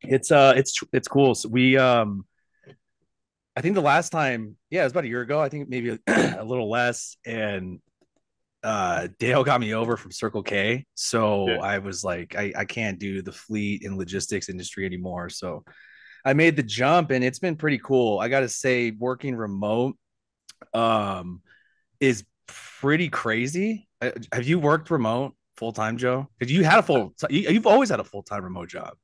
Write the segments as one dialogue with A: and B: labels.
A: It's cool. So I think the last time, yeah, it was about a year ago. I think maybe a little less. And Dale got me over from Circle K.
B: Yeah.
A: So I was like, I can't do the fleet and logistics industry anymore. So I made the jump and it's been pretty cool. I gotta say, working remote um is pretty crazy. Have you worked remote full time, Joe? Because you had a you've always had a full time remote job.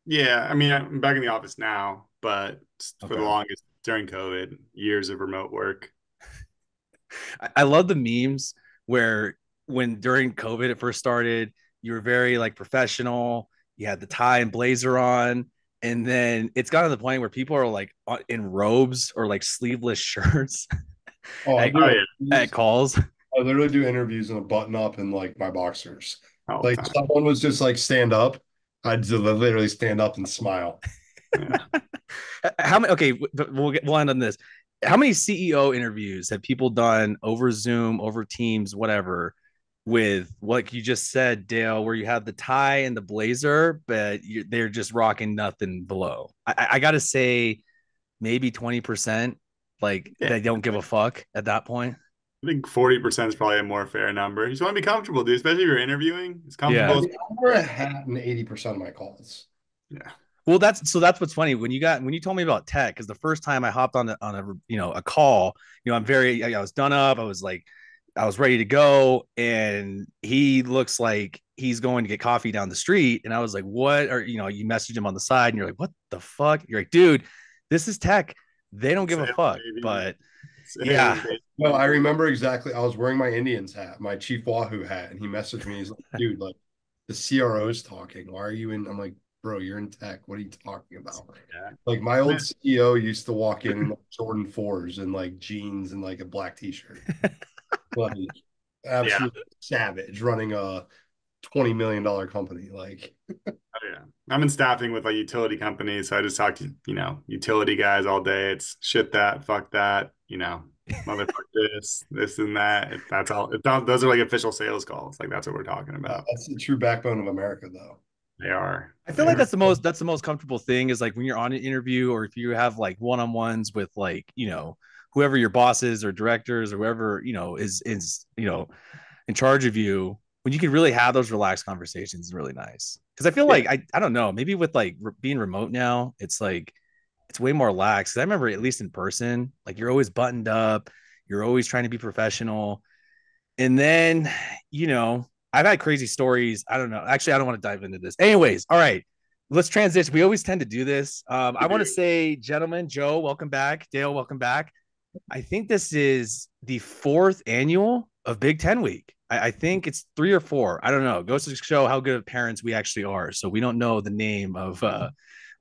B: Yeah. I mean, I'm back in the office now, but for the
A: Okay.
B: longest during COVID, years of remote work.
A: I love the memes where when during COVID it first started, you were very like professional. You had the tie and blazer on, and then it's gotten to the point where people are like in robes or like sleeveless shirts
C: Oh, I
A: at,
B: Oh
C: do
B: yeah,
A: at
C: interviews.
A: calls.
C: I literally do interviews in a button up and like my boxers.
B: all the
C: Like
B: time.
C: someone was just like stand up, I'd just literally stand up and smile.
B: Yeah.
A: How many? Okay, we'll end on this. How many CEO interviews have people done over Zoom, over Teams, whatever, with like you just said, Dale, where you have the tie and the blazer, but they're just rocking nothing below? I got to say, maybe 20%. Like
B: Yeah.
A: they don't give a fuck at that point.
B: I think 40% is probably a more fair number. You just want to be comfortable, dude, especially if you're interviewing. As
A: Yeah.
B: comfortable
C: I
B: as
C: mean, I wear a hat in 80% of my calls.
B: yeah.
A: Well, that's what's funny when you told me about tech, because the first time I hopped on a a call, I'm I was done up, I was ready to go, and he looks like he's going to get coffee down the street, and I was like, what? Or you message him on the side, and you're like, what the fuck? You're like, dude, this is tech. They don't give a
B: Sales,
A: fuck.
B: baby.
A: But
B: Sales,
A: yeah,
B: baby.
C: No, I remember exactly. I was wearing my Indians hat, my Chief Wahoo hat, and he messaged me. He's like, dude, like the CRO's talking. Why are you in? I'm like, bro, you're in tech. What are you talking about?
B: Yeah.
C: Like my
B: I
C: old
B: mean,
C: CEO used to walk in like Jordan 4s and like jeans and like a black t-shirt. Like
B: yeah.
C: absolute savage running a $20 million company. Like,
B: Oh, yeah. I'm in staffing with like utility companies, so I just talk to, utility guys all day. It's shit that, fuck that, motherfuck this and that. That's all. Those are like official sales calls. Like that's what we're talking about.
C: that's the true backbone of America, though.
B: They are.
A: I feel
B: They
A: like
B: are.
A: that's the most comfortable thing is like when you're on an interview or if you have like one-on-ones with like, whoever your bosses or directors or whoever, is in charge of you, when you can really have those relaxed conversations is really nice. Cause I feel
B: Yeah.
A: like I don't know, maybe with like being remote now, it's like it's way more lax. Cause I remember at least in person, like you're always buttoned up, you're always trying to be professional. And then, I've had crazy stories. I don't know. Actually, I don't want to dive into this. Anyways, all right. Let's transition. We always tend to do this. I
B: We
A: want to
B: do.
A: say, gentlemen, Joe, welcome back. Dale, welcome back. I think this is the fourth annual of Big Ten Week. I think it's three or four. I don't know. It goes to show how good of parents we actually are. So we don't know the name of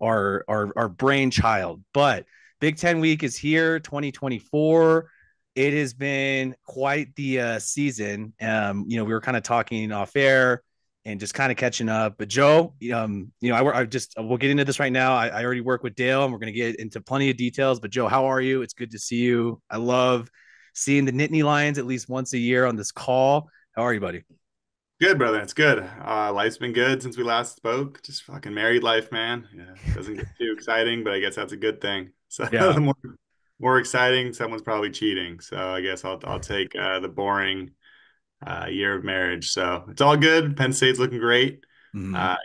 A: our brainchild, but Big Ten Week is here, 2024. It has been quite the season. We were kind of talking off air and just kind of catching up. But Joe, I just we'll get into this right now. I already work with Dale, and we're going to get into plenty of details. But Joe, how are you? It's good to see you. I love seeing the Nittany Lions at least once a year on this call. How are you, buddy?
B: Good, brother. It's good. Life's been good since we last spoke. Just fucking married life, man. Yeah, doesn't get too exciting, but I guess that's a good thing. So
A: Yeah.
B: the more exciting, someone's probably cheating. So I guess I'll take the boring year of marriage. So it's all good. Penn State's looking great.
A: Mm-hmm.
B: Uh,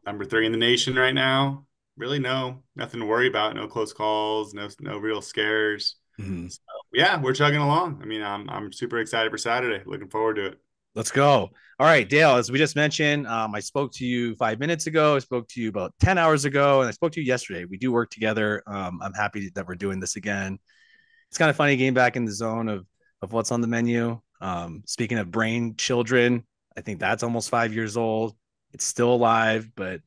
B: number three in the nation right now. Really, nothing to worry about. No close calls. No real scares.
A: Mm-hmm.
B: So yeah, we're chugging along. I mean, I'm super excited for Saturday. Looking forward to it.
A: Let's go. All right, Dale, as we just mentioned, I spoke to you 5 minutes ago. I spoke to you about 10 hours ago, and I spoke to you yesterday. We do work together. I'm happy that we're doing this again. It's kind of funny getting back in the zone of what's on the menu. Speaking of brain children, I think that's almost 5 years old. It's still alive, but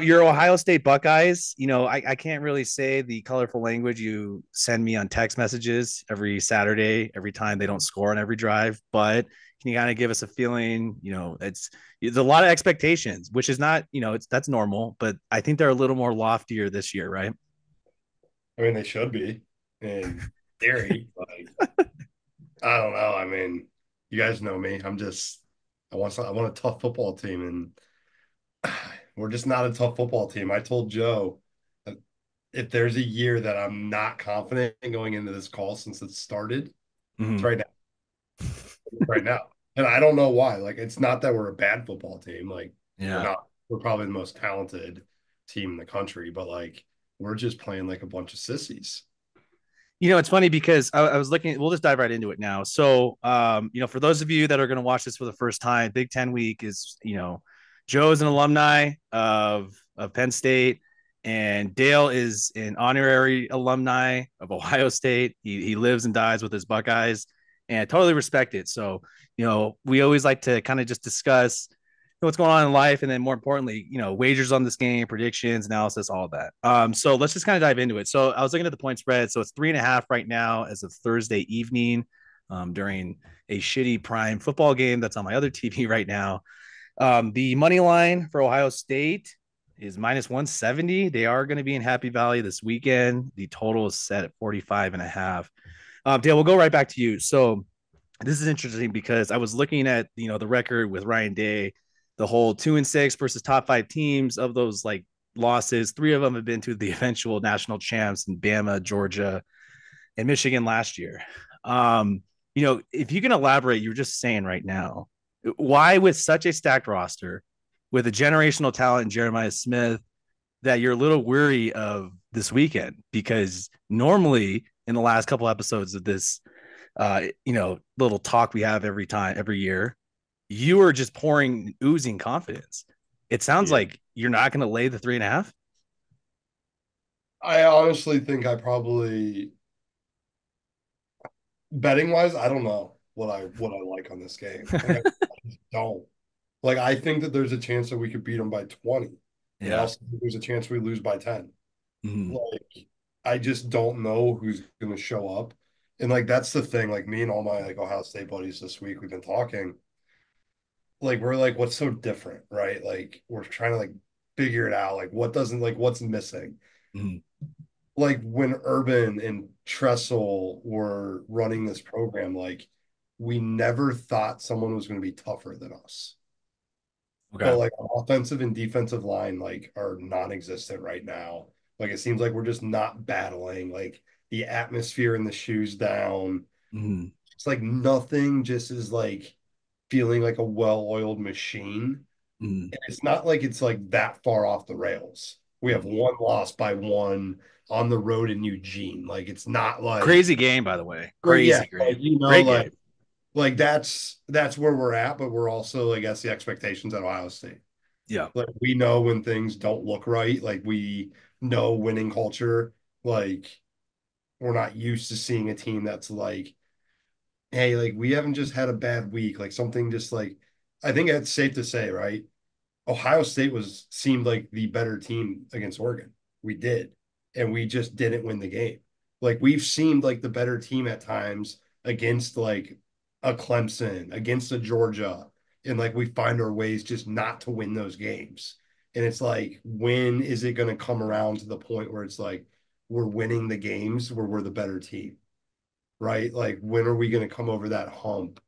A: your Ohio State Buckeyes, I can't really say the colorful language you send me on text messages every Saturday, every time they don't score on every drive, but can you kind of give us a feeling, it's a lot of expectations, which is not, that's normal, but I think they're a little more loftier this year, right?
C: I mean, they should be in theory. Like, I don't know. I mean, you guys know me. I want a tough football team, and We're just not a tough football team. I told Joe, if there's a year that I'm not confident in going into this call since it started, it's
A: Mhm.
C: right now. Right now. And I don't know why. Like, it's not that we're a bad football team. Like, we're
A: Yeah.
C: not. We're probably the most talented team in the country, but like, we're just playing like a bunch of sissies.
A: It's funny because I was looking, we'll just dive right into it now. So, for those of you that are going to watch this for the first time, Big Ten week is, Joe's an alumni of Penn State, and Dale is an honorary alumni of Ohio State. He lives and dies with his Buckeyes, and I totally respect it. So, we always like to kind of just discuss what's going on in life, and then more importantly, wagers on this game, predictions, analysis, all of that. So let's just kind of dive into it. So I was looking at the point spread. So it's 3.5 right now as of Thursday evening, during a shitty prime football game that's on my other TV right now. The money line for Ohio State is minus 170. They are going to be in Happy Valley this weekend. The total is set at 45.5. Dale, we'll go right back to you. So this is interesting because I was looking at the record with Ryan Day, the whole 2-6 versus top 5 teams. Of those like losses, 3 of them have been to the eventual national champs in Bama, Georgia, and Michigan last year. If you can elaborate, you're just saying right now, why with such a stacked roster, with a generational talent in Jeremiah Smith, that you're a little weary of this weekend? Because normally in the last couple episodes of this little talk we have every year, you are just pouring, oozing confidence. It sounds
C: Yeah.
A: like you're not going to lay the 3.5.
C: I honestly think I probably betting wise, I don't know what I like on this game. Like, I just don't. Like, I think that there's a chance that we could beat them by 20. And I
A: Yeah.
C: also think there's a chance we lose by 10.
A: Mm-hmm.
C: Like, I just don't know who's gonna show up. And like that's the thing. Like me and all my like Ohio State buddies this week, we've been talking. Like we're like, what's so different, right? Like we're trying to like figure it out. Like what's missing?
A: Mm-hmm.
C: Like when Urban and Tressel were running this program, like we never thought someone was going to be tougher than us.
A: Okay.
C: But like our offensive and defensive line like are non-existent right now. Like it seems like we're just not battling. Like the atmosphere and the shoes down.
A: Mm-hmm.
C: It's like nothing just is like feeling like a well-oiled machine.
A: Mm-hmm.
C: And it's not like it's like that far off the rails. We have one loss by one on the road in Eugene. Like it's not like
A: Crazy game, by the way.
C: well, yeah,
A: Crazy
C: like
A: game. Great game.
C: like that's where we're at, but we're also I guess the expectations at Ohio State.
A: Yeah.
C: Like we know when things don't look right. Like we know winning culture. Like we're not used to seeing a team that's like, hey, like we haven't just had a bad week. Like something just like I think it's safe to say, right? Ohio State seemed like the better team against Oregon. We did. And we just didn't win the game. Like we've seemed like the better team at times against like a Clemson, against a Georgia. And like we find our ways just not to win those games. And it's like, when is it going to come around to the point where it's like we're winning the games where we're the better team? Right? Like when are we going to come over that hump?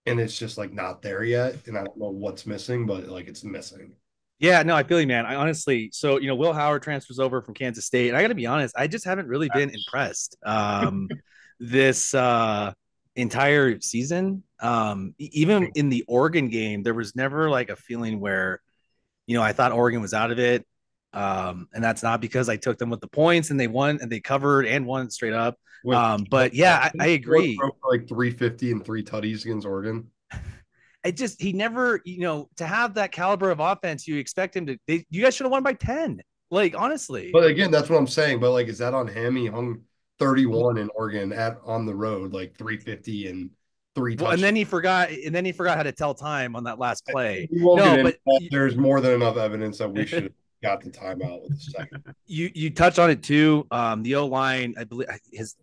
C: And it's just like not there yet. And I don't know what's missing, but like it's missing.
A: Yeah, no, I feel you, man. I honestly, so Will Howard transfers over from Kansas State, and I got to be honest, I just haven't really been impressed this entire season. Even in the Oregon game, there was never like a feeling where I thought Oregon was out of it, and that's not because I took them with the points and they won and they covered and won straight up.
C: With
A: But yeah, I agree.
C: like 350 and 3 tutties against Oregon.
A: He never, to have that caliber of offense, you expect him to. You guys should have won by 10. Like honestly.
C: But again, that's what I'm saying. But like, is that on him? He hung 31 in Oregon at on the road, like 350 and 3
A: Well, and
C: touchdowns.
A: then he forgot, how to tell time on that last play.
C: We won't
A: No,
C: get
A: but
C: into that. There's more than enough evidence that we should have got the timeout with the second.
A: you touch on it too. The O line, I believe, his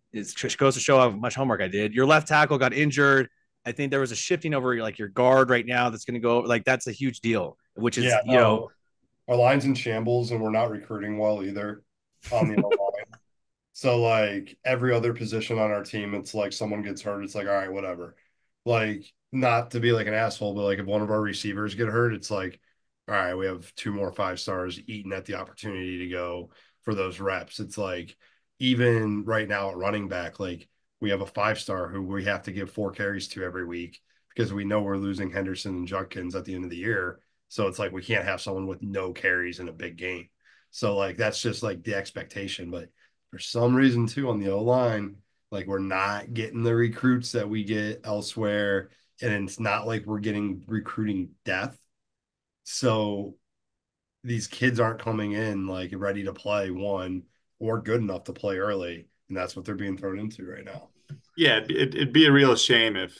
A: goes to show how much homework I did. Your left tackle got injured. I think there was a shifting over like your guard right now that's going to go like that's a huge deal. Which is
C: Yeah, no, our line's in shambles and we're not recruiting well either on the line. So like every other position on our team, it's like someone gets hurt, it's like, all right, whatever. Like not to be like an asshole, but like if one of our receivers get hurt, it's like, all right, we have 2 more 5 stars eating at the opportunity to go for those reps. It's like, even right now at running back, like we have a 5 star who we have to give 4 carries to every week because we know we're losing Henderson and Judkins at the end of the year. So it's like we can't have someone with no carries in a big game. So like that's just like the expectation. But for some reason too on the O line, like we're not getting the recruits that we get elsewhere. And it's not like we're getting recruiting depth. So these kids aren't coming in like ready to play one or good enough to play early. And that's what they're being thrown into right now.
B: Yeah, it'd be a real shame if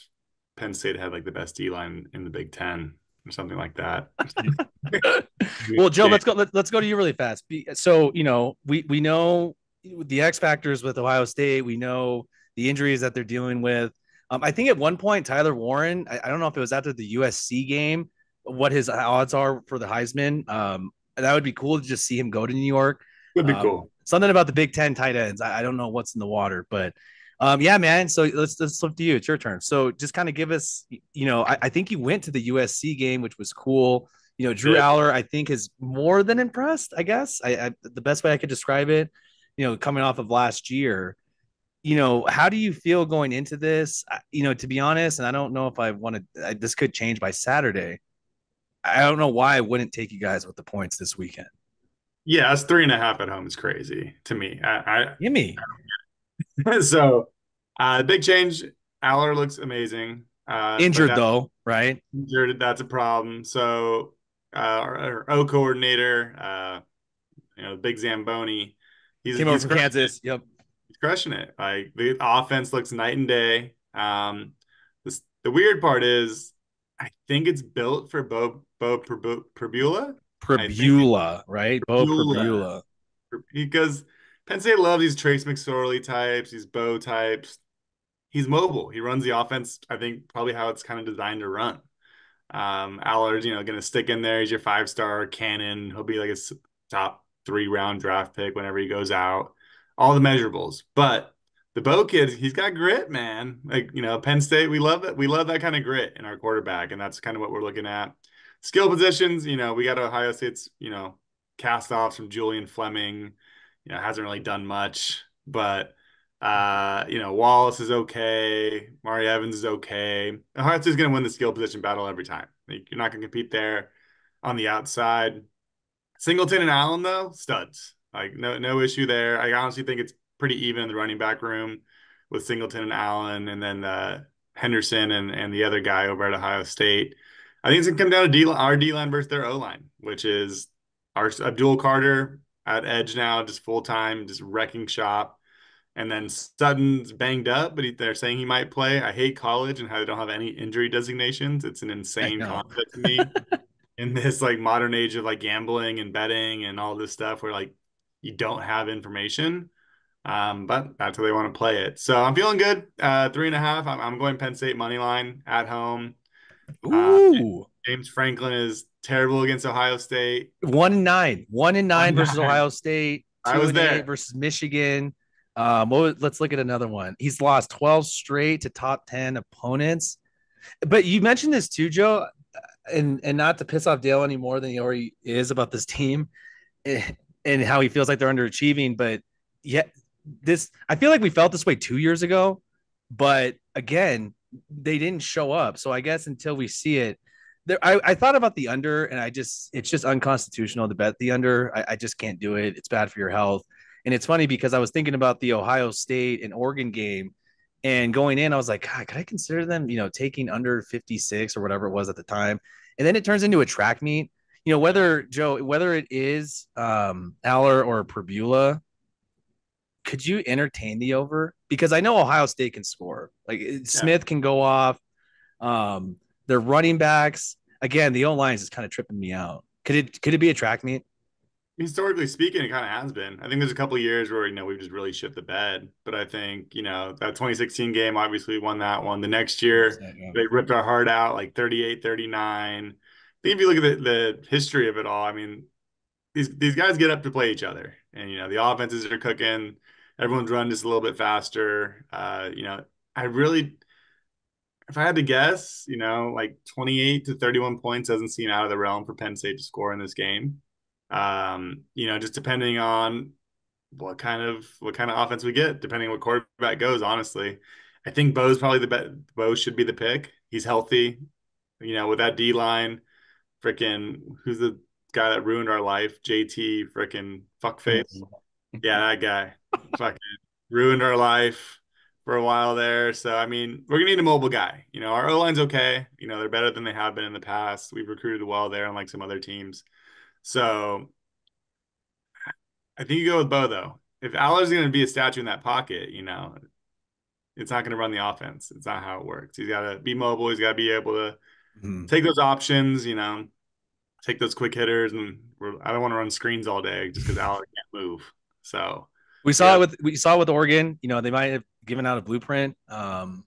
B: Penn State had like the best D line in the Big Ten or something like that.
A: Well, Joe, let's go to you really fast. So, we know the X factors with Ohio State. We know the injuries that they're dealing with. I think at one point, Tyler Warren, I don't know if it was after the USC game, what his odds are for the Heisman. That would be cool to just see him go to New York.
B: Would be cool.
A: Something about the Big Ten tight ends. I don't know what's in the water, but yeah, man. So let's flip to you. It's your turn. So just kind of give us, I think you went to the USC game, which was cool. Drew Aller, I think, is more than impressed, I guess. The best way I could describe it, coming off of last year. How do you feel going into this? To be honest, and I don't know if I want to, this could change by Saturday. I don't know why I wouldn't take you guys with the points this weekend.
B: Yeah, that's 3.5 at home is crazy to me.
A: Give me.
B: So, big change. Aller looks amazing.
A: Injured though, right?
B: Injured, that's a problem. So, our O coordinator, Big Zamboni,
A: came over from Kansas. Yep,
B: he's crushing it. Like the offense looks night and day. The weird part is, I think it's built for Bo Pribula.
A: Pribula, right? Bo Pribula.
B: Because Penn State loves these Trace McSorley types, these Bo types. He's mobile. He runs the offense, I think, probably how it's kind of designed to run. Allard's, going to stick in there. He's your 5-star cannon. He'll be like a top 3-round draft pick whenever he goes out. All the measurables. But the Bo kid, he's got grit, man. Like, Penn State, we love it. We love that kind of grit in our quarterback, and that's kind of what we're looking at. Skill positions, we got Ohio State's, cast offs from Julian Fleming. Hasn't really done much, but Wallace is okay. Mari Evans is okay. Ohio State's going to win the skill position battle every time. Like, you're not going to compete there on the outside. Singleton and Allen, though, studs. Like, no issue there. I honestly think it's pretty even in the running back room with Singleton and Allen, and then Henderson and the other guy over at Ohio State. I think it's going to come down to our D-line versus their O-line, which is our Abdul Carter at edge now, just full-time, just wrecking shop. And then Sutton's banged up, but they're saying he might play. I hate college and how they don't have any injury designations. It's an insane concept to me in this like modern age of like gambling and betting and all this stuff where like you don't have information. But that's how they want to play it. So I'm feeling good. 3.5. I'm going Penn State money line at home.
A: Ooh.
B: James Franklin is terrible against Ohio State.
A: 1-9 versus Ohio State. 2-8 versus Michigan. Let's look at another one. He's lost 12 straight to top 10 opponents. But you mentioned this too, Joe, and not to piss off Dale any more than he already is about this team and how he feels like they're underachieving. But yeah, I feel like we felt this way 2 years ago, but again, they didn't show up. So I guess until we see it, I thought about the under, and it's just unconstitutional to bet the under. I just can't do it. It's bad for your health. And it's funny because I was thinking about the Ohio State and Oregon game, and going in, I was like, God, could I consider them, taking under 56 or whatever it was at the time? And then it turns into a track meet. Whether it is Aller or Pribula, could you entertain the over? Because I know Ohio State can score. Like Smith can go off. Their running backs, again, the O-line is just kind of tripping me out. Could it be a track meet?
B: Historically speaking, it kind of has been. I think there's a couple of years where, we've just really shit the bed. But I think, that 2016 game, obviously won that one. The next year, they ripped our heart out like 38-39. I think if you look at the history of it all, I mean, these guys get up to play each other. And, the offenses are cooking. Everyone's running just a little bit faster. if I had to guess, like 28 to 31 points doesn't seem out of the realm for Penn State to score in this game. Just depending on what kind of offense we get, depending on what quarterback goes, honestly. I think Bo's probably the best. Bo should be the pick. He's healthy. With that D line, freaking who's the guy that ruined our life? JT freaking fuckface. Yeah, that guy. Fucking ruined our life for a while there. So I mean, we're gonna need a mobile guy. Our O line's okay. They're better than they have been in the past. We've recruited well there, unlike some other teams. So I think you go with Bo though. If Aller's gonna be a statue in that pocket, it's not gonna run the offense. It's not how it works. He's gotta be mobile. He's gotta be able to take those options. Take those quick hitters, and I don't want to run screens all day just because Aller can't move. So
A: we saw it with Oregon. They might have given out a blueprint. And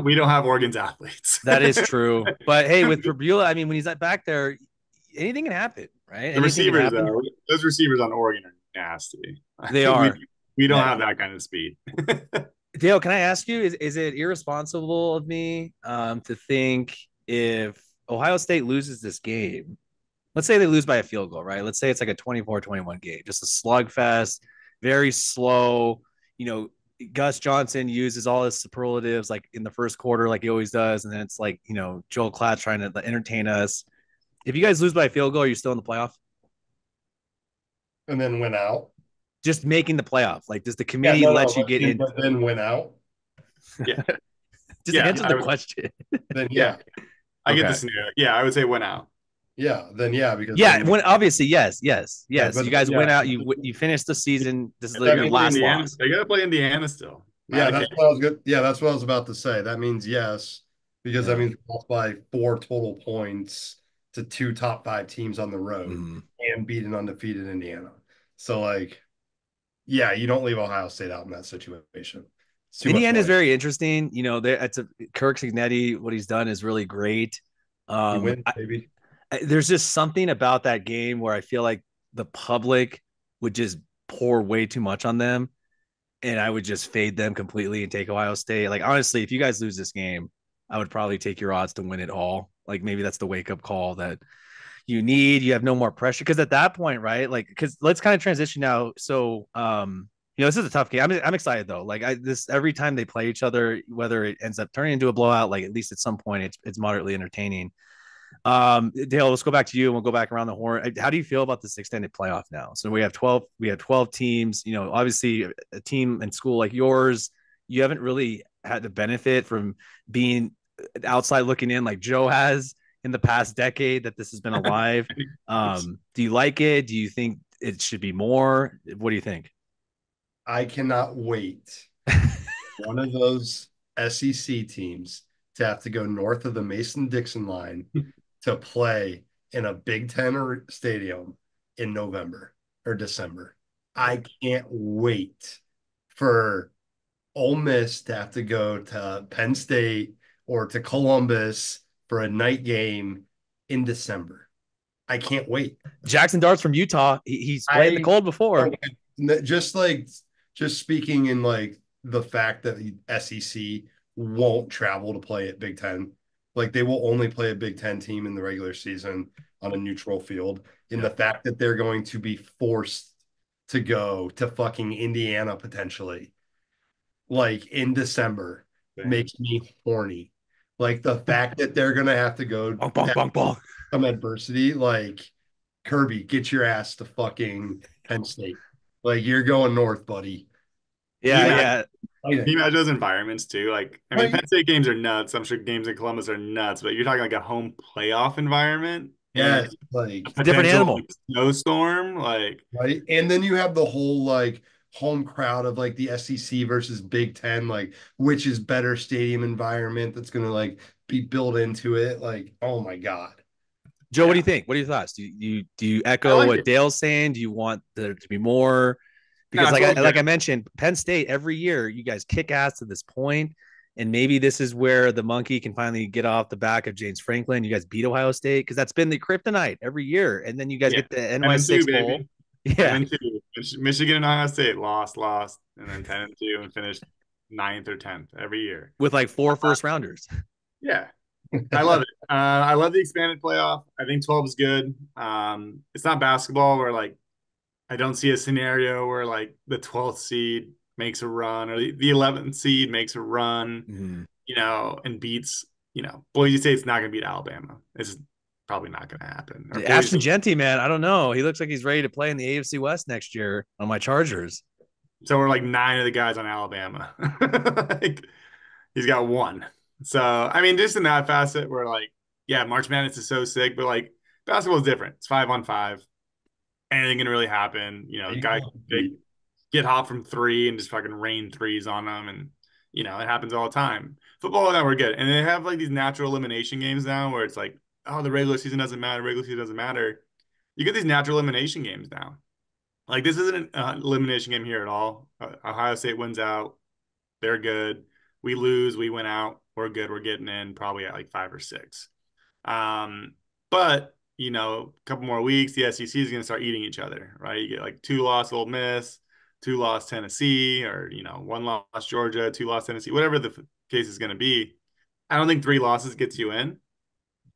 B: we don't have Oregon's athletes.
A: That is true. But hey, with Fabula, I mean, when he's back there, anything can happen, right?
B: The receivers, those receivers on Oregon are nasty.
A: They are.
B: We don't have that kind of speed.
A: Dale, can I ask you, is it irresponsible of me to think if Ohio State loses this game, let's say they lose by a field goal, right? Let's say it's like a 24-21 game, just a slugfest, very slow. Gus Johnson uses all his superlatives like in the first quarter, like he always does. And then it's like, Joel Klatt trying to entertain us. If you guys lose by a field goal, are you still in the playoff?
C: And then win out?
A: Just making the playoff. Like, does the committee let you get in?
C: But then win out?
B: Yeah.
A: Just answer the question.
C: Then yeah.
B: I get the scenario. Yeah, I would say win out.
C: Yeah, then because
A: obviously yes. Yeah, you guys win out. You finish the season. This is your last loss.
B: They gotta play Indiana still.
C: That's what I was good. Yeah, that's what I was about to say. That means yes, because that means we lost by 4 total points to 2 top 5 teams on the road and beat an undefeated Indiana. So you don't leave Ohio State out in that situation.
A: Indiana is very interesting. It's Kirk Cignetti. What he's done is really great.
C: He wins, baby.
A: There's just something about that game where I feel like the public would just pour way too much on them, and I would just fade them completely and take Ohio State. Like, honestly, if you guys lose this game, I would probably take your odds to win it all. Like, maybe that's the wake up call that you need. You have no more pressure. Because at that point, right? Like, because let's kind of transition now. So, this is a tough game. I'm excited though. Like, every time they play each other, whether it ends up turning into a blowout, like at least at some point, it's moderately entertaining. Dale, let's go back to you and we'll go back around the horn. How do you feel about this extended playoff now? So we have 12 teams, obviously a team in school like yours, you haven't really had the benefit from being outside looking in like Joe has in the past decade that this has been alive. Do you like it? Do you think it should be more? What do you think?
C: I cannot wait. One of those SEC teams to have to go north of the Mason-Dixon line to play in a Big Ten stadium in November or December. I can't wait for Ole Miss to have to go to Penn State or to Columbus for a night game in December. I can't wait.
A: Jackson Dart's from Utah. He's played in the cold before.
C: Just speaking in the fact that the SEC won't travel to play at Big Ten. Like, they will only play a Big Ten team in the regular season on a neutral field. In the fact that they're going to be forced to go to fucking Indiana potentially, in December, makes me horny. The fact that they're going to have to go some adversity, Kirby, get your ass to fucking Penn State. You're going north, buddy.
A: Yeah.
B: Can you imagine those environments too? Penn State games are nuts. I'm sure games in Columbus are nuts, but you're talking like a home playoff environment.
C: Yeah,
B: a different animal. Snowstorm,
C: right. And then you have the whole home crowd of the SEC versus Big Ten, which is better stadium environment that's gonna be built into it. Oh my God.
A: Joe, what do you think? What are your thoughts? Do you echo what Dale's saying? Do you want there to be more? Because like I mentioned, Penn State, every year you guys kick ass to this point, and maybe this is where the monkey can finally get off the back of James Franklin. You guys beat Ohio State because that's been the kryptonite every year, and then you guys get the NY6 bowl.
B: Yeah, Michigan and Ohio State lost, and then 10-2 and finished 9th or 10th every year
A: with like 4 first rounders.
B: Yeah, I love it. I love the expanded playoff. I think 12 is good. It's not basketball where like I don't see a scenario where like the 12th seed makes a run or the 11th seed makes a run, and beats, Boise State's not going to beat Alabama. It's probably not going to happen. Or
A: Ashton Genty, man, I don't know. He looks like he's ready to play in the AFC West next year on my Chargers.
B: So we're like 9 of the guys on Alabama. Like, he's got 1. So, I mean, just in that facet where like, yeah, March Madness is so sick, but like basketball is different. It's 5-on-5. Anything can really happen. Guys get hot from 3 and just fucking rain threes on them. And, it happens all the time. Football, that we're good. And they have like these natural elimination games now where it's like, oh, the regular season doesn't matter. Regular season doesn't matter. You get these natural elimination games now. Like, this isn't an elimination game here at all. Ohio State wins out. They're good. We lose. We win out. We're good. We're getting in probably at like 5 or 6. But, a couple more weeks, the SEC is going to start eating each other, right? You get like 2-loss Ole Miss, 2-loss Tennessee, or, 1-loss Georgia, 2-loss Tennessee, whatever the case is going to be. I don't think 3 losses gets you in.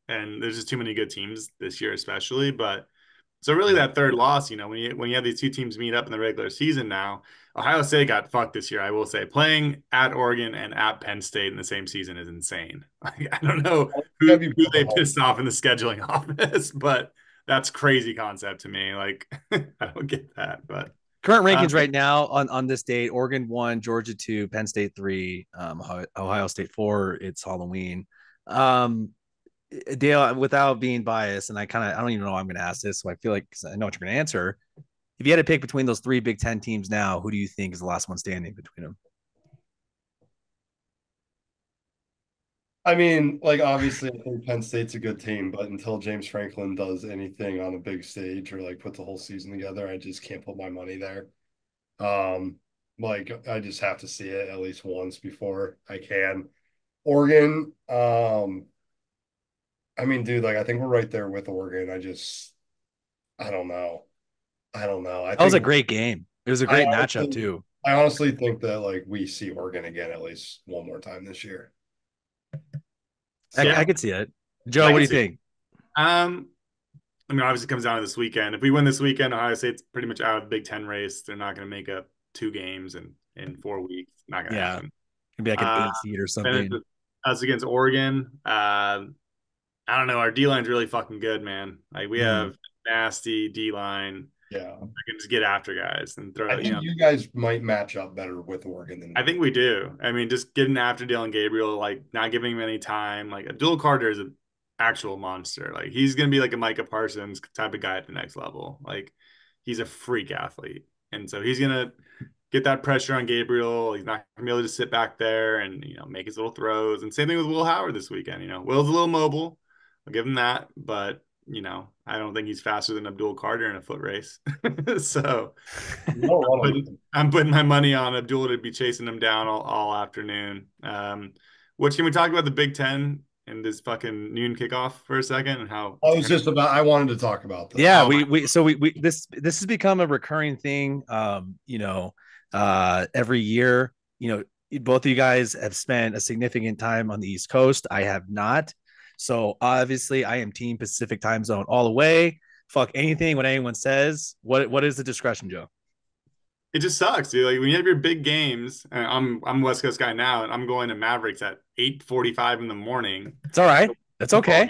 B: And there's just too many good teams this year, especially. But so really that third loss, when you have these 2 teams meet up in the regular season now, Ohio State got fucked this year, I will say. Playing at Oregon and at Penn State in the same season is insane. Like, I don't know who they pissed off in the scheduling office, but that's crazy concept to me. Like, I don't get that. But
A: current rankings right now on this date: Oregon 1, Georgia 2, Penn State 3, Ohio State 4. It's Halloween. Dale, without being biased, and I don't even know I'm going to ask this, so I feel like I know what you're going to answer. If you had to pick between those 3 Big Ten teams now, who do you think is the last one standing between them?
C: I mean, like, obviously, I think Penn State's a good team, but until James Franklin does anything on a big stage or like put the whole season together, I just can't put my money there. Like, I just have to see it at least once before I can. Oregon, I mean, dude, like, I think we're right there with Oregon. I don't know.
A: That was a great game. It was a great matchup too.
C: I honestly think that like we see Oregon again at least one more time this year.
A: So, I could see it. Joe, what do you think?
B: I mean, obviously it comes down to this weekend. If we win this weekend, Ohio State's pretty much out of the Big Ten race. They're not going to make up 2 games in 4 weeks. Not going to happen.
A: Maybe like an 8 seed or something.
B: Us against Oregon. I don't know. Our D-line's really fucking good, man. Like, we have nasty D-line.
C: Yeah,
B: I can just get after guys and throw.
C: I think you guys might match up better with Oregon than
B: I think we do. I mean, just getting after Dylan Gabriel, like not giving him any time. Like, Abdul Carter is an actual monster. Like, he's gonna be like a Micah Parsons type of guy at the next level. Like, he's a freak athlete, and so he's gonna get that pressure on Gabriel. He's not gonna be able to sit back there and make his little throws. And same thing with Will Howard this weekend. Will's a little mobile. I'll give him that, but I don't think he's faster than Abdul Carter in a foot race. So I'm putting my money on Abdul to be chasing him down all afternoon. Which, can we talk about the Big Ten and this fucking noon kickoff for a second and how
C: I wanted to talk about this.
A: Yeah, this has become a recurring thing. Every year, both of you guys have spent a significant time on the East Coast. I have not. So obviously I am team Pacific time zone all the way. Fuck anything what anyone says. What is the discretion, Joe?
B: It just sucks, dude. Like, when you have your big games, and I'm a West Coast guy now, and I'm going to Mavericks at 8:45 in the morning.
A: It's all right. That's okay.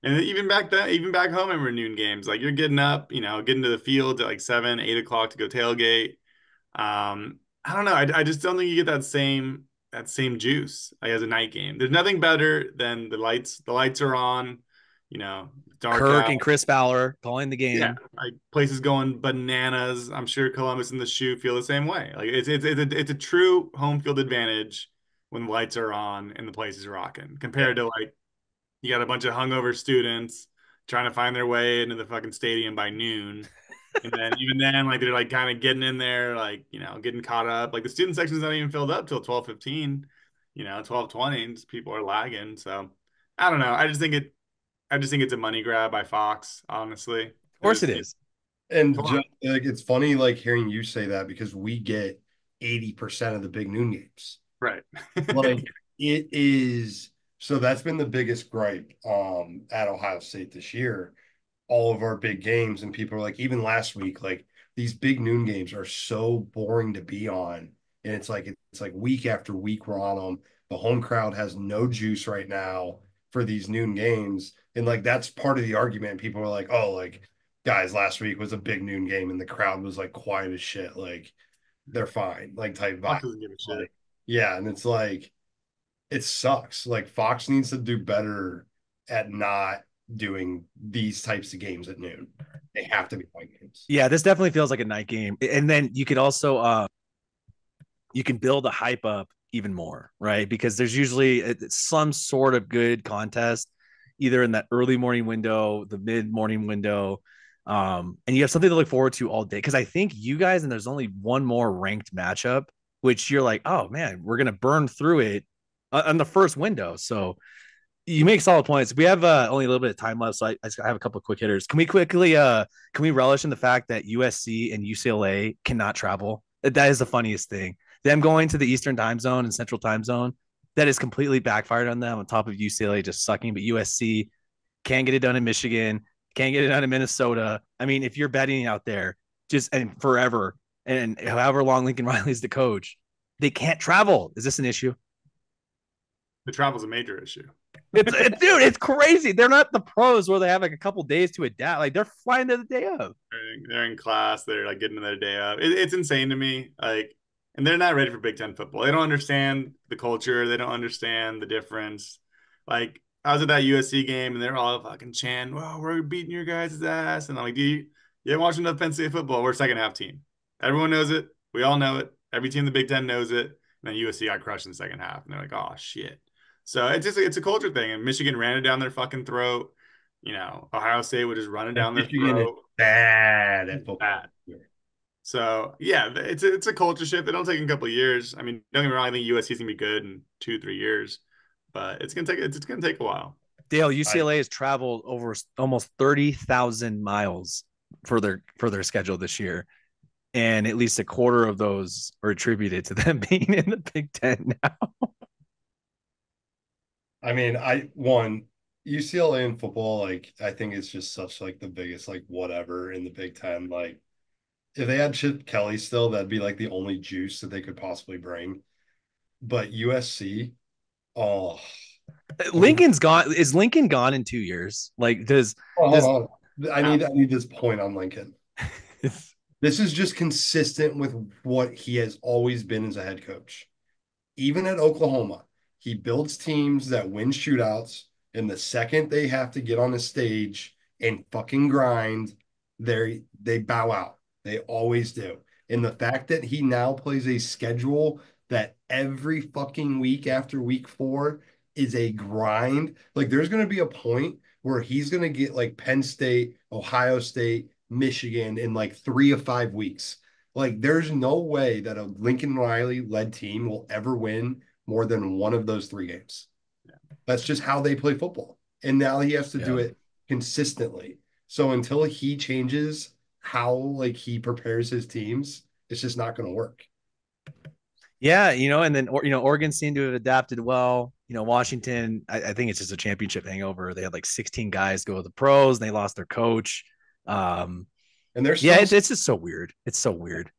B: And even back home, and we're noon games. Like, you're getting up, getting to the field at like 7, 8 o'clock to go tailgate. I don't know. I just don't think you get that same juice like as a night game. There's nothing better than the lights. The lights are on, dark
A: Kirk
B: out.
A: and Chris Fowler calling the game.
B: Yeah, like, places going bananas. I'm sure Columbus and the Shoe feel the same way. Like, it's a true home field advantage when the lights are on and the place is rocking compared to like you got a bunch of hungover students trying to find their way into the fucking stadium by noon. And then even then, like, they're like kind of getting in there, like, getting caught up. Like, the student section's not even filled up till 12:15, 12:20. People are lagging. So I don't know. I just think it's a money grab by Fox, honestly.
A: Of course it is.
C: And just, like, it's funny, like, hearing you say that because we get 80% of the big noon games.
B: Right.
C: Like it is. So that's been the biggest gripe at Ohio State this year. All of our big games, and people are like, even last week, like these big noon games are so boring to be on. And it's like week after week we're on them. The home crowd has no juice right now for these noon games. And like that's part of the argument. People are like, oh, like guys, last week was a big noon game and the crowd was like quiet as shit. Like they're fine, like type vibe.
B: Fox doesn't give a shit.
C: Like, yeah, and it's like it sucks. Like Fox needs to do better at not doing these types of games at noon. They have to be night games.
A: Yeah, this definitely feels like a night game. And then you could also you can build a hype up even more, right? Because there's usually some sort of good contest either in that early morning window, the mid morning window. And you have something to look forward to all day. Cause I think you guys, and there's only one more ranked matchup, which you're like, oh man, we're going to burn through it on the first window. So you make solid points. We have only a little bit of time left. So I have a couple of quick hitters. Can we quickly, can we relish in the fact that USC and UCLA cannot travel? That is the funniest thing. Them going to the Eastern time zone and Central time zone, that is completely backfired on them on top of UCLA just sucking. But USC can't get it done in Michigan, can't get it done in Minnesota. I mean, if you're betting out there just and forever and however long Lincoln Riley's the coach, they can't travel. Is this an issue?
B: The travel's a major issue.
A: Dude, it's crazy. They're not the pros where they have like a couple days to adapt. Like they're flying there the day of.
B: They're in class. They're like getting to their day of. It's insane to me. Like, and they're not ready for Big Ten football. They don't understand the culture. They don't understand the difference. Like, I was at that USC game and they're all fucking chanting, "Well, we're beating your guys' ass." And I'm like, you haven't watched enough Penn State football. We're second half team. Everyone knows it. We all know it. Every team in the Big Ten knows it. And then USC got crushed in the second half. And they're like, oh shit. So it's a culture thing. And Michigan ran it down their fucking throat. Ohio State would just run it down their throat.
C: Bad at football. Bad.
B: So yeah, it's a culture shift. It'll take a couple of years. I mean, don't get me wrong. I think USC is gonna be good in 2-3 years, but it's gonna take a while.
A: Dale, UCLA has traveled over almost 30,000 miles for their schedule this year, and at least a quarter of those are attributed to them being in the Big Ten now.
C: I mean, UCLA in football, like I think it's just such like the biggest like whatever in the Big Ten. Like if they had Chip Kelly still, that'd be like the only juice that they could possibly bring. But USC, oh,
A: Lincoln's gone. Is Lincoln gone in 2 years? Like
C: I need this point on Lincoln. This is just consistent with what he has always been as a head coach. Even at Oklahoma, he builds teams that win shootouts, and the second they have to get on the stage and fucking grind, they bow out. They always do. And the fact that he now plays a schedule that every fucking week after week 4 is a grind. Like there's going to be a point where he's going to get like Penn State, Ohio State, Michigan in like 3 of 5 weeks. Like there's no way that a Lincoln Riley led team will ever win more than one of those 3 games. Yeah. That's just how they play football. And now he has to do it consistently. So until he changes how like he prepares his teams, it's just not going to work.
A: Yeah, and then Oregon seemed to have adapted well. Washington, I think it's just a championship hangover. They had like 16 guys go to the pros, and they lost their coach.
C: And they're
A: it's just so weird. It's so weird.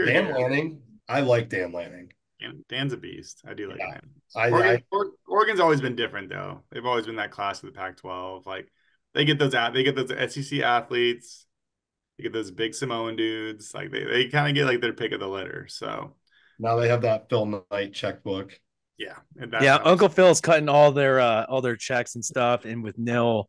C: Dan Lanning, I like Dan Lanning.
B: Dan's a beast. I do like him. Oregon's always been different though. They've always been that class of the Pac-12. Like they get those SEC athletes. They get those big Samoan dudes. Like they kind of get like their pick of the litter. So
C: now they have that Phil Knight checkbook.
B: Yeah.
A: Uncle Phil's cutting all their checks and stuff, and with nil.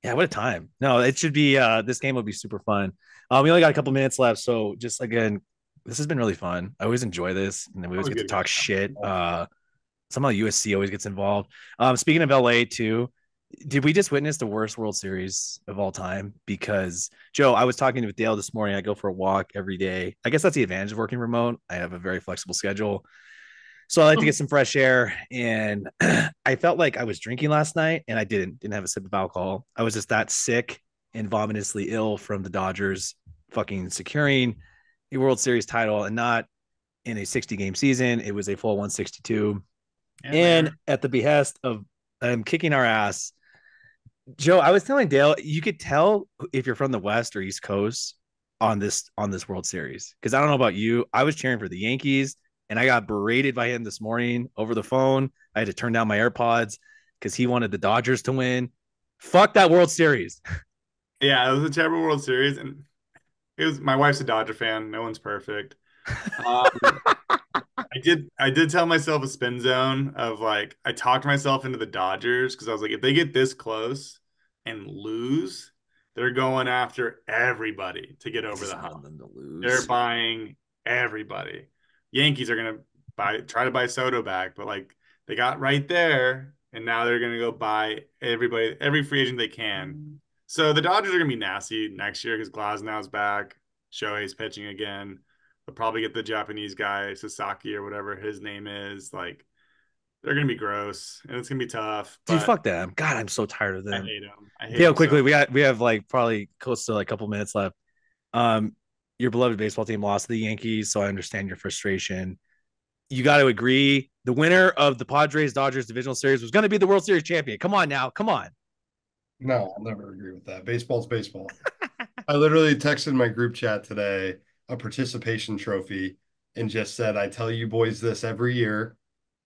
A: Yeah, what a time. No, it should be this game will be super fun. We only got a couple minutes left, so just again, this has been really fun. I always enjoy this, and then we always get to talk shit. Somehow USC always gets involved. Speaking of LA too, did we just witness the worst World Series of all time? Because Joe, I was talking with Dale this morning. I go for a walk every day. I guess that's the advantage of working remote. I have a very flexible schedule. So I like to get some fresh air, and I felt like I was drinking last night, and I didn't have a sip of alcohol. I was just that sick and vomitously ill from the Dodgers fucking securing a World Series title and not in a 60-game season. It was a full 162.
B: Yeah,
A: and
B: man.
A: at the behest of kicking our ass, Joe, I was telling Dale, you could tell if you're from the West or East Coast on this World Series. Because I don't know about you, I was cheering for the Yankees, and I got berated by him this morning over the phone. I had to turn down my AirPods because he wanted the Dodgers to win. Fuck that World Series.
B: Yeah, it was a terrible World Series, and it was my wife's a Dodger fan. No one's perfect. Um, I did tell myself a spin zone of like I talked myself into the Dodgers because I was like, if they get this close and lose, they're going after everybody to get
A: I
B: over
A: just
B: the
A: want
B: hump.
A: them to
B: They're
A: lose.
B: buying everybody. Yankees are gonna try to buy Soto back, but like they got right there, and now they're gonna go buy everybody, every free agent they can. So the Dodgers are gonna be nasty next year because Glasnow's back, Shohei's pitching again. They'll probably get the Japanese guy Sasaki or whatever his name is. Like they're gonna be gross, and it's gonna be tough.
A: Dude,
B: But
A: fuck them. God, I'm so tired of
B: I
A: them.
B: hate them. I hate
A: Dale,
B: them
A: quickly,
B: so.
A: we have like probably close to like a couple minutes left. Um, your beloved baseball team lost to the Yankees, so I understand your frustration. You got to agree, the winner of the Padres Dodgers divisional series was going to be the World Series champion. Come on now, come on.
C: No, I'll never agree with that. Baseball's baseball. I literally texted my group chat today a participation trophy and just said, I tell you boys this every year,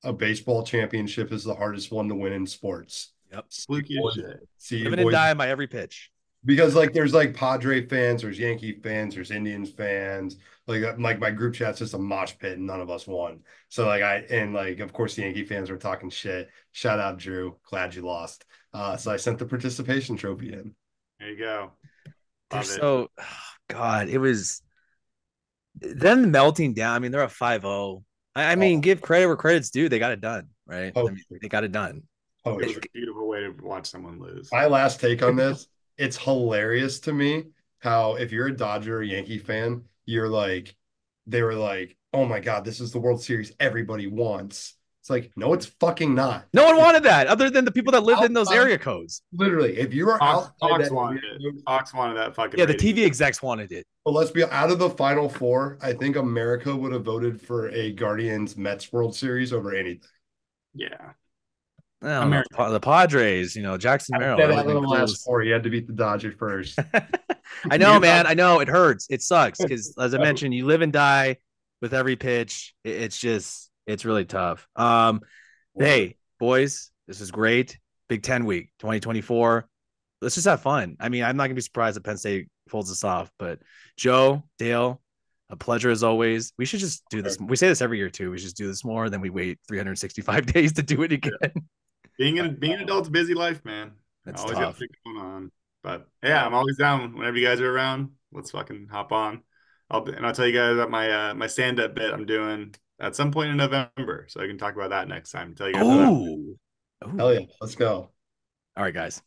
C: a baseball championship is the hardest one to win in sports.
A: Yep,
B: Fluky as shit.
C: See you
A: living and
C: boys.
A: dying by every pitch.
C: Because like there's like Padre fans, there's Yankee fans, there's Indians fans. Like my group chat's just a mosh pit and none of us won. So like of course the Yankee fans were talking shit. Shout out Drew, glad you lost. So I sent the participation trophy in.
B: There you go.
A: They're
B: Love it.
A: so, oh, God, it was them melting down. I mean, they're a 5-0. I mean,
C: Oh,
A: give credit where credit's due. They got it done, right? I mean,
C: poetry.
A: they got it done.
B: It was a
C: Poetry.
B: beautiful way to watch someone lose.
C: My last take on this, it's hilarious to me how if you're a Dodger or Yankee fan, they were like, oh my God, this is the World Series everybody wants. It's like, no, it's fucking not.
A: No one wanted that other than the people that lived in those
C: Outside,
A: area codes.
C: literally, if you are outside
B: Fox
C: that
B: wanted
C: area
B: it.
C: code,
B: Fox wanted that fucking
A: Yeah, the
B: rating.
A: TV execs wanted it.
C: but let's be out of the Final Four. I think America would have voted for a Guardians Mets World Series over anything.
B: Yeah.
A: I don't know.
B: America.
A: The Padres, Jackson
C: I
A: Merrill,
C: said
A: that would
C: out
A: have
C: of
A: been
C: the last
A: close.
C: four, you had to beat the Dodgers first.
A: I know, man. I know it hurts. It sucks because, as I mentioned, you live and die with every pitch. It's really tough. Hey, boys, this is great. Big Ten week, 2024. Let's just have fun. I mean, I'm not gonna be surprised if Penn State pulls this off. But Joe, Dale, a pleasure as always. We should just do this. We say this every year too. We should do this more. Then we wait 365 days to do it again.
B: Being an adult's a busy life, man.
A: That's
B: Always got
A: tough.
B: shit going on. But yeah, I'm always down whenever you guys are around. Let's fucking hop on. I'll tell you guys about my stand-up bit I'm doing at some point in November. So I can talk about that next time. Tell you guys about that.
A: Oh,
C: Hell yeah, let's go.
A: all right, guys.